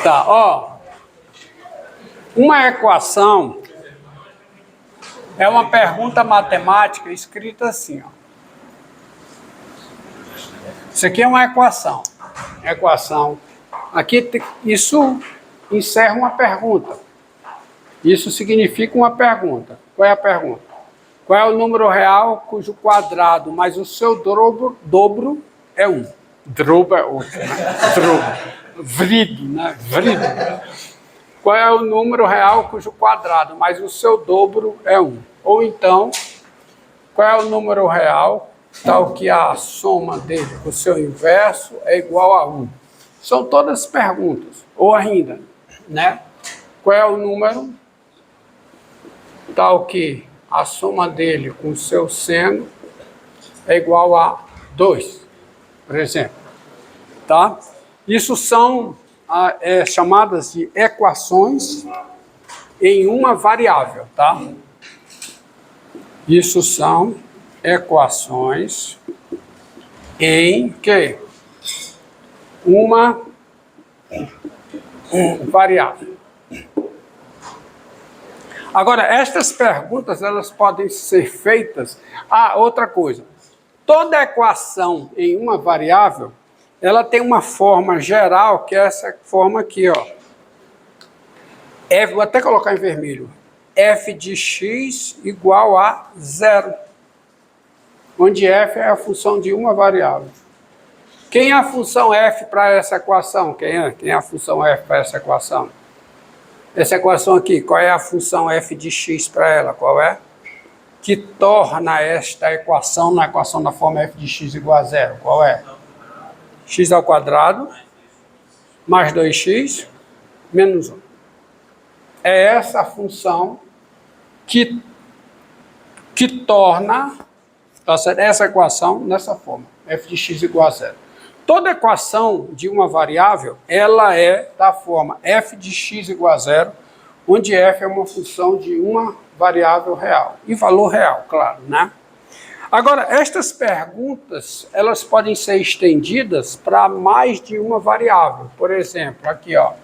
Tá, ó. Uma equação é uma pergunta matemática escrita assim, ó. Isso aqui é uma equação. Equação. Aqui, isso encerra uma pergunta. Isso significa uma pergunta. Qual é a pergunta? Qual é o número real cujo quadrado mais o seu dobro é 1? Drobo é outro, né? Drobo. Vrido, né? Vrido. Qual é o número real cujo quadrado mais o seu dobro é 1? Ou então, qual é o número real tal que a soma dele com o seu inverso é igual a 1? São todas perguntas. Ou ainda, né? Qual é o número tal que a soma dele com o seu seno é igual a 2, por exemplo. Tá? Isso são chamadas de equações em uma variável, tá? Isso são equações em que? Uma variável. Agora, estas perguntas, elas podem ser feitas... outra coisa. Toda equação em uma variável, ela tem uma forma geral, que é essa forma aqui, ó. Vou até colocar em vermelho. F de x igual a 0. Onde f é a função de uma variável. Quem é a função f para essa equação? Quem é a função f para essa equação? Essa equação aqui, qual é a função f de x para ela? Qual é? Que torna esta equação na equação da forma f de x igual a 0. Qual é? X ao quadrado mais 2x menos 1. É essa a função que torna essa equação nessa forma, f de x igual a 0. Toda equação de uma variável, ela é da forma f de x igual a 0, onde f é uma função de uma variável real. E valor real, claro, né? Agora, estas perguntas, elas podem ser estendidas para mais de uma variável. Por exemplo, aqui, ó.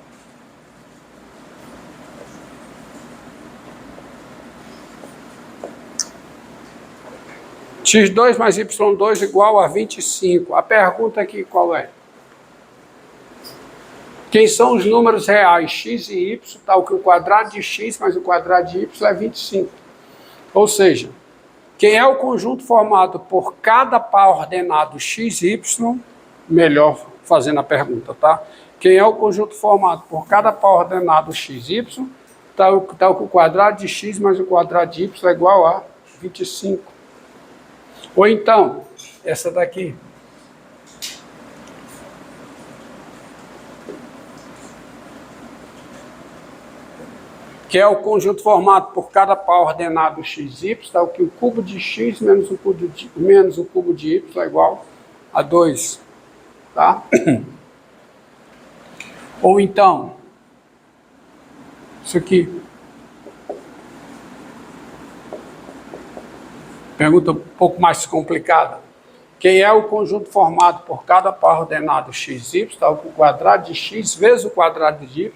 x2 mais y2 igual a 25. A pergunta aqui qual é? Quem são os números reais x e y, tal que o quadrado de x mais o quadrado de y é 25. Ou seja, quem é o conjunto formado por cada par ordenado x e y, melhor fazendo a pergunta, tá? Quem é o conjunto formado por cada par ordenado x e y, tal que o quadrado de x mais o quadrado de y é igual a 25. Ou então, essa daqui. Que é o conjunto formado por cada par ordenado x e y, tal que o cubo de x menos o cubo de y é igual a 2. Tá? Ou então, isso aqui. Pergunta um pouco mais complicada. Quem é o conjunto formado por cada par ordenado x e y, tal que o quadrado de x vezes o quadrado de y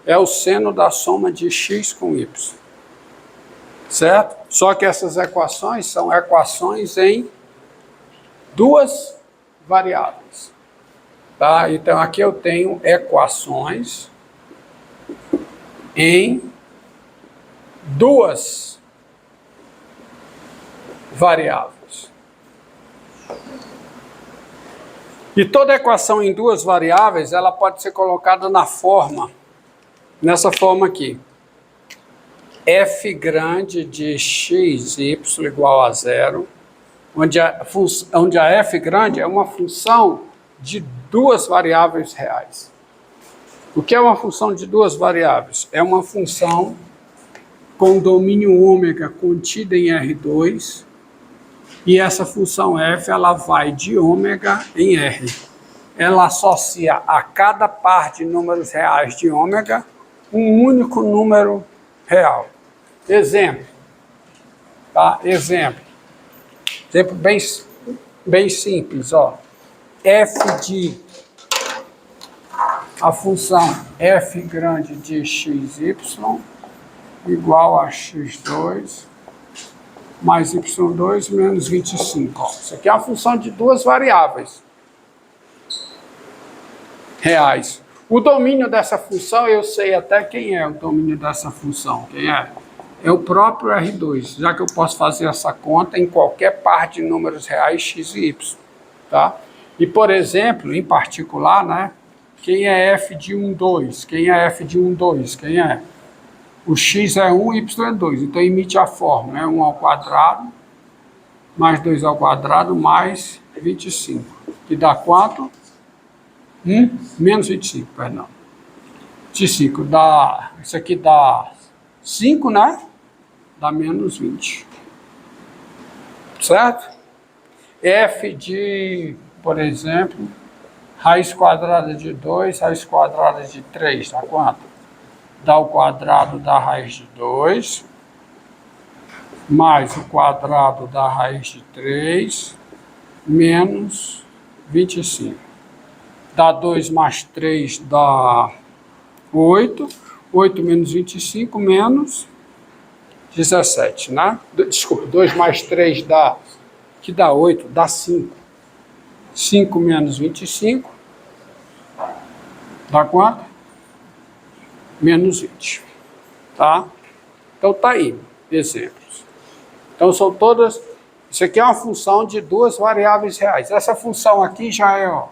é o seno da soma de x com y. Certo? Só que essas equações são equações em duas variáveis. Tá? Então, aqui eu tenho equações em duas variáveis. E toda equação em duas variáveis, ela pode ser colocada nessa forma aqui. F grande de x e y igual a 0, onde a f grande é uma função de duas variáveis reais. O que é uma função de duas variáveis? É uma função com domínio ômega contida em R2, e essa função f ela vai de ômega em R. Ela associa a cada par de números reais de ômega um único número real. Exemplo. Tá? Exemplo bem simples, ó. F de a função f grande de xy igual a x2 mais y2 menos 25. Ó, isso aqui é uma função de duas variáveis reais. O domínio dessa função, eu sei até quem é o domínio dessa função. Quem é? É o próprio R2, já que eu posso fazer essa conta em qualquer par de números reais x e y. Tá? E, por exemplo, em particular, né, quem é f de 1, 2? Quem é f de 1, 2? Quem é? O x é 1, y é 2. Então, emite a fórmula, né? 1 ao quadrado, mais 2 ao quadrado, mais 25. Que dá quanto? Menos 25, perdão. 25 dá... Isso aqui dá 5, né? Dá menos 20. Certo? F de, por exemplo, raiz quadrada de 2, raiz quadrada de 3, dá quanto? Dá o quadrado da raiz de 2, mais o quadrado da raiz de 3, menos 25. Dá 2 mais 3 dá 8. 8 menos 25, menos 17, né? Desculpa, 2 mais 3 dá... que dá 8, dá 5. 5 menos 25, dá quanto? Menos 20, tá? Então tá aí, exemplos. Então são todas... Isso aqui é uma função de duas variáveis reais. Essa função aqui já é, ó,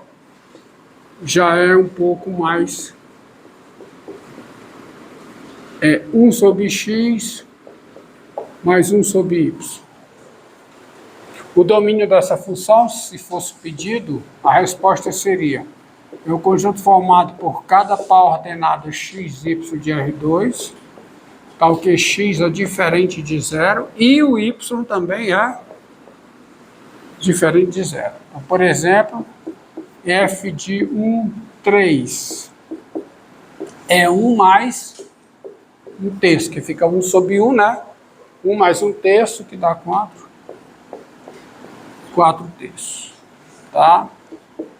já é um pouco mais... É 1 sobre x mais 1 sobre y. O domínio dessa função, se fosse pedido, a resposta seria o conjunto formado por cada par ordenado x, y de R2, tal que x é diferente de zero e o y também é diferente de zero. Então, por exemplo, f de 1, 3 é 1 mais 1 terço, que fica 1 sobre 1, né? 1 mais 1 terço, que dá 4 terços, tá?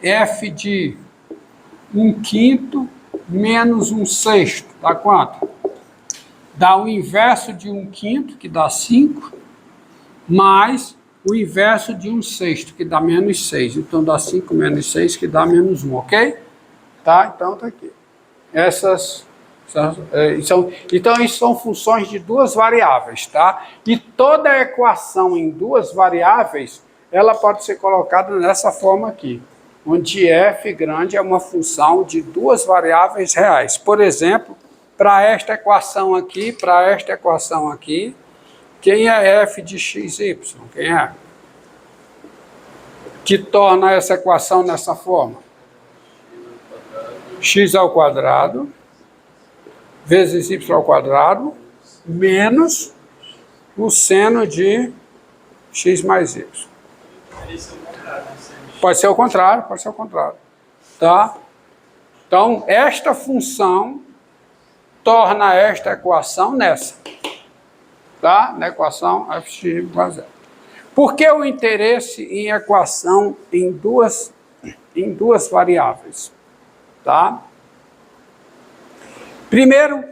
F de 1 quinto menos 1 sexto, dá quanto? Dá o inverso de 1 quinto, que dá 5, mais o inverso de 1 sexto, que dá menos 6. Então, dá 5 menos 6, que dá menos 1, ok? Tá? Então, tá aqui. Então, isso são funções de duas variáveis, tá? E toda equação em duas variáveis, ela pode ser colocada nessa forma aqui, onde f grande é uma função de duas variáveis reais. Por exemplo, para esta equação aqui, quem é f de x, y? Quem é? Que torna essa equação nessa forma? X ao quadrado vezes y ao quadrado menos o seno de x mais y. Pode ser o contrário, tá? Então, esta função torna esta equação nessa, tá? Na equação f igual a zero. Por que o interesse em equação em duas variáveis, tá? Primeiro,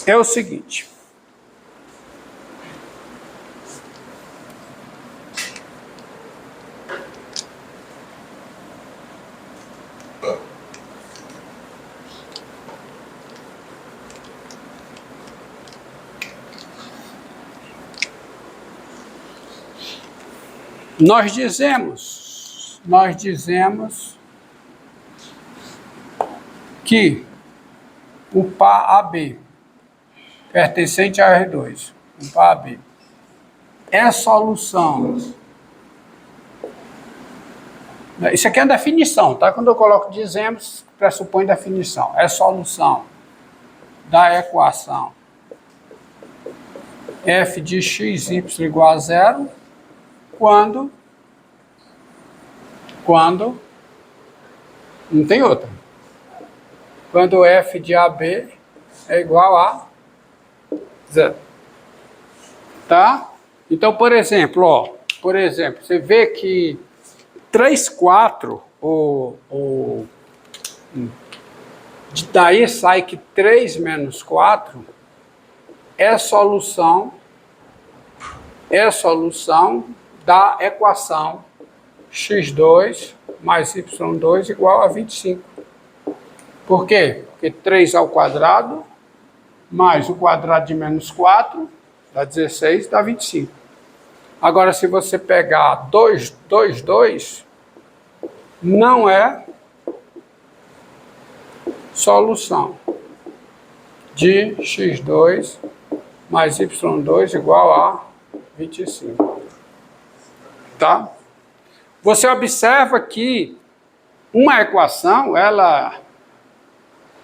é o seguinte. Nós dizemos que o par AB pertencente a R2, o par AB, é solução. Isso aqui é a definição, tá? Quando eu coloco dizemos, pressupõe definição. É solução da equação f de x, y igual a zero, quando não tem outra. Quando f de AB é igual a zero. Tá? Então, por exemplo, você vê que 3, 4 daí sai que 3 menos 4 é solução da equação x2 mais y2 igual a 25. Por quê? Porque 3 ao quadrado mais o quadrado de menos 4 dá 16, dá 25. Agora, se você pegar 2, não é solução de x2 mais y2 igual a 25. Tá? Você observa que uma equação, ela,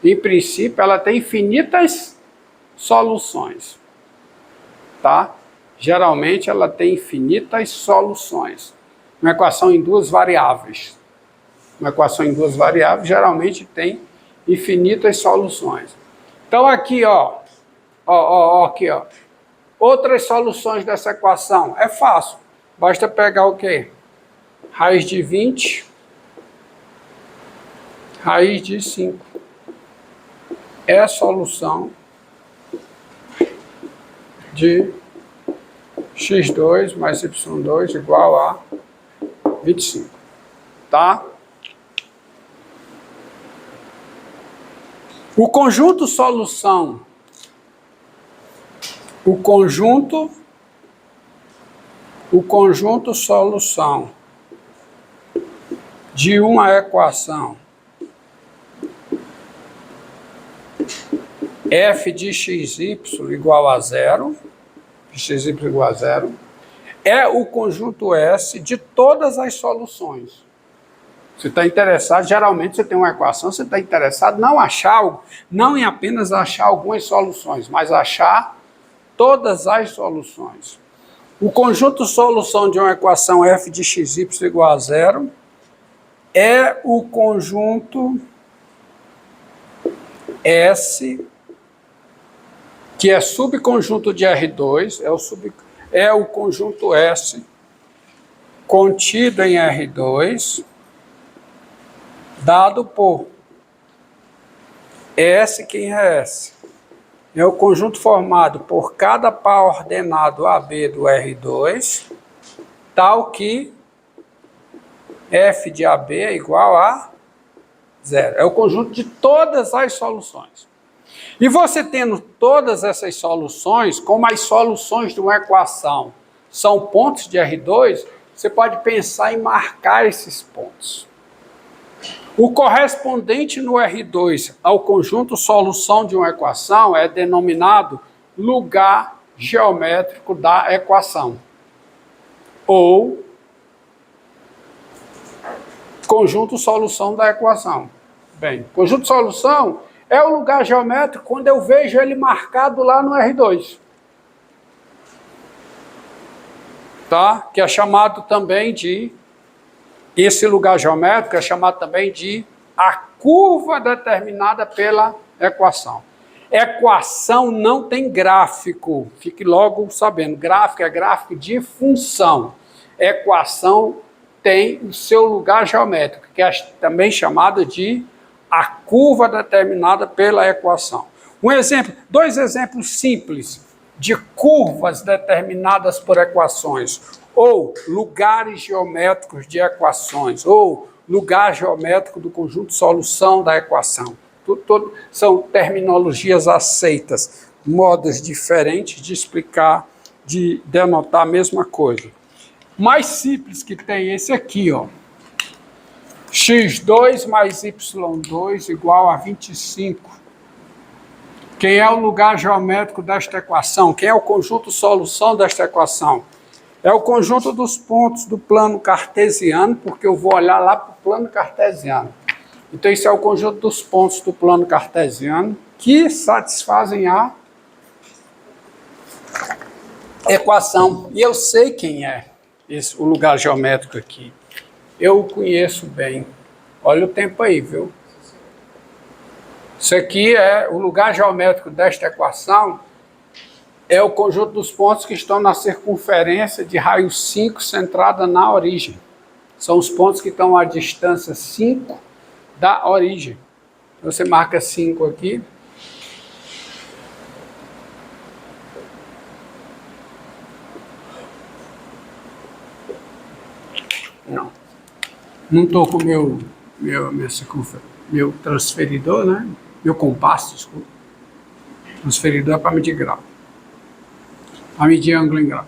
em princípio, ela tem infinitas soluções. Tá? Geralmente, ela tem infinitas soluções. Uma equação em duas variáveis. Uma equação em duas variáveis geralmente tem infinitas soluções. Então, aqui, aqui, outras soluções dessa equação. É fácil. Basta pegar o quê? Raiz de 20, raiz de 5. É a solução de x2 mais y2 igual a 25. Tá? O conjunto solução de uma equação f de xy igual a 0, é o conjunto S de todas as soluções. Você está interessado, geralmente você tem uma equação, você está interessado não em apenas achar algumas soluções, mas achar todas as soluções. O conjunto solução de uma equação f de xy igual a 0 é o conjunto S, que é subconjunto de R2, é o conjunto S contido em R2, dado por S. Quem é S? É o conjunto formado por cada par ordenado AB do R2, tal que F de AB é igual a 0. É o conjunto de todas as soluções. E você tendo todas essas soluções, como as soluções de uma equação são pontos de R2, você pode pensar em marcar esses pontos. O correspondente no R2 ao conjunto solução de uma equação é denominado lugar geométrico da equação, ou conjunto solução da equação. Bem, conjunto solução é o lugar geométrico quando eu vejo ele marcado lá no R2. Tá? Que é chamado também de, esse lugar geométrico é chamado também de a curva determinada pela equação. Equação não tem gráfico, fique logo sabendo, gráfico é gráfico de função. Equação tem o seu lugar geométrico, que é também chamado de a curva determinada pela equação. Dois exemplos simples de curvas determinadas por equações, ou lugares geométricos de equações, ou lugar geométrico do conjunto solução da equação. São terminologias aceitas, modos diferentes de explicar, de denotar a mesma coisa. Mais simples que tem esse aqui, ó. x2 mais y2 igual a 25. Quem é o lugar geométrico desta equação? Quem é o conjunto solução desta equação? É o conjunto dos pontos do plano cartesiano, porque eu vou olhar lá para o plano cartesiano. Então, isso é o conjunto dos pontos do plano cartesiano que satisfazem a equação. E eu sei quem é o lugar geométrico aqui. Eu o conheço bem. Olha o tempo aí, viu? Isso aqui é o lugar geométrico desta equação, é o conjunto dos pontos que estão na circunferência de raio 5 centrada na origem. São os pontos que estão à distância 5 da origem. Então, você marca 5 aqui. Não estou com meu transferidor, né? Meu compasso, desculpa. Transferidor é para medir grau. Para medir ângulo em grau.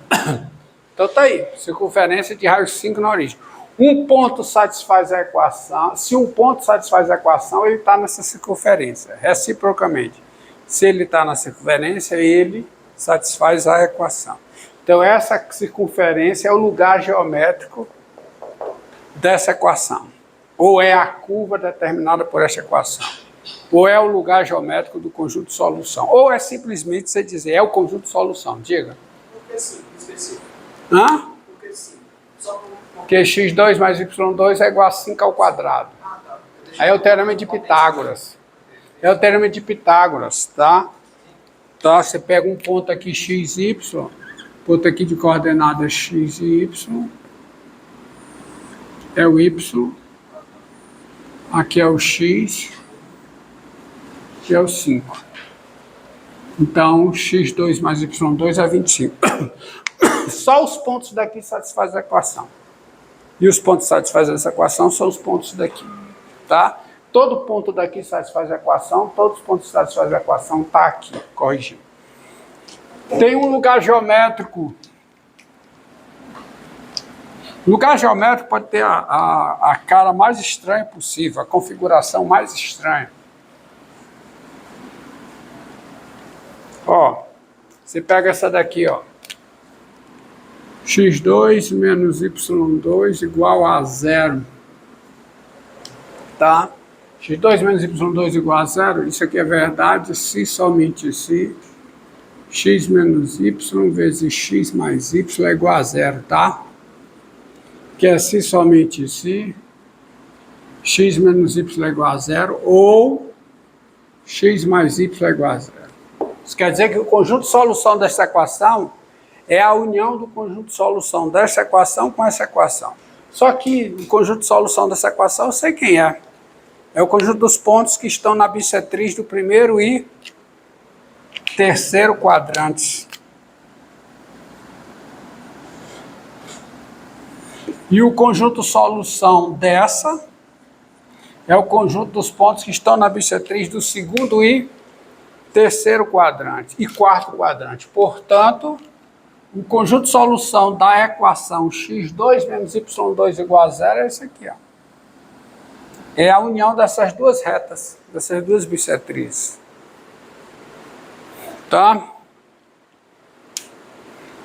Então tá aí, circunferência de raio 5 na origem. Um ponto satisfaz a equação. Se um ponto satisfaz a equação, ele está nessa circunferência, reciprocamente. Se ele está na circunferência, ele satisfaz a equação. Então essa circunferência é o lugar geométrico dessa equação. Ou é a curva determinada por essa equação. Ou é o lugar geométrico do conjunto de solução. Ou é simplesmente você dizer, é o conjunto de solução. Diga. Por que sim? Específico. Hã? Por que sim? Só Porque x2 mais y2 é igual a 5 ao quadrado. tá. Aí é o teorema de Pitágoras. É o teorema de Pitágoras, tá? Tá? Você pega um ponto aqui x, y, ponto aqui de coordenadas x e y, é o y, aqui é o x, que é o 5. Então, x2 mais y2 é 25. Só os pontos daqui satisfazem a equação. E os pontos que satisfazem essa equação são os pontos daqui, tá? Todo ponto daqui satisfaz a equação, todos os pontos que satisfazem a equação tá aqui, corrigindo. Tem um lugar geométrico. Lugar geométrico pode ter a cara mais estranha possível, a configuração mais estranha. Ó, você pega essa daqui, ó. x2 menos y2 igual a 0. Tá? x2 menos y2 igual a 0, isso aqui é verdade se somente se x menos y vezes x mais y é igual a 0, tá? Que é se somente se x menos y é igual a 0 ou x mais y é igual a 0. Isso quer dizer que o conjunto de solução dessa equação é a união do conjunto de solução dessa equação com essa equação. Só que o conjunto de solução dessa equação eu sei quem é. É o conjunto dos pontos que estão na bissetriz do primeiro e terceiro quadrantes. E o conjunto solução dessa é o conjunto dos pontos que estão na bissetriz do segundo e terceiro quadrante e quarto quadrante. Portanto, o conjunto de solução da equação x2 menos y2 igual a 0 é esse aqui, ó. É a união dessas duas retas, dessas duas bissetrizes. Tá?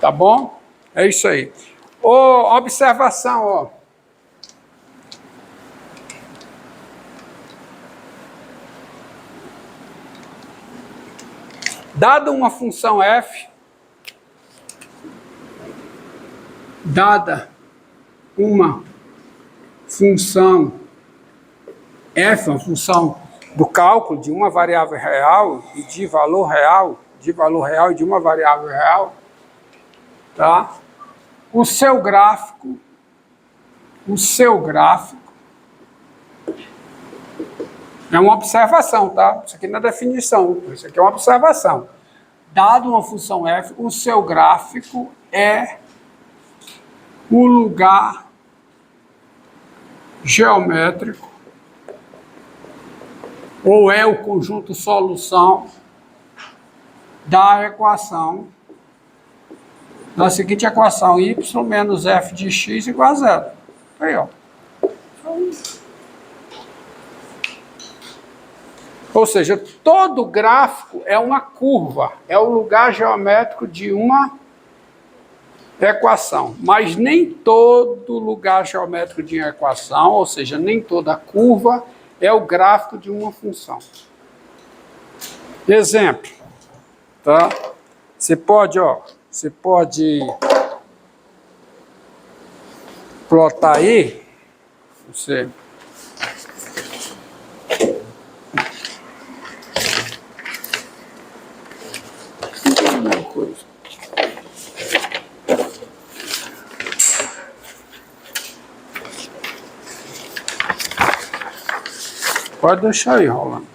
Tá bom? É isso aí. Observação, ó. Dada uma função f, dada uma função f, uma função do cálculo de uma variável real e de valor real e de uma variável real, tá? O seu gráfico é uma observação, tá? Isso aqui não é definição, isso aqui é uma observação. Dado uma função f, o seu gráfico é o lugar geométrico ou é o conjunto solução da equação, da seguinte equação, y menos f de x igual a 0. Aí, ó. Ou seja, todo gráfico é uma curva, é o lugar geométrico de uma equação, mas nem todo lugar geométrico de uma equação, ou seja, nem toda curva é o gráfico de uma função. Exemplo, tá? Você pode plotar aí, você Pode deixar aí rolando.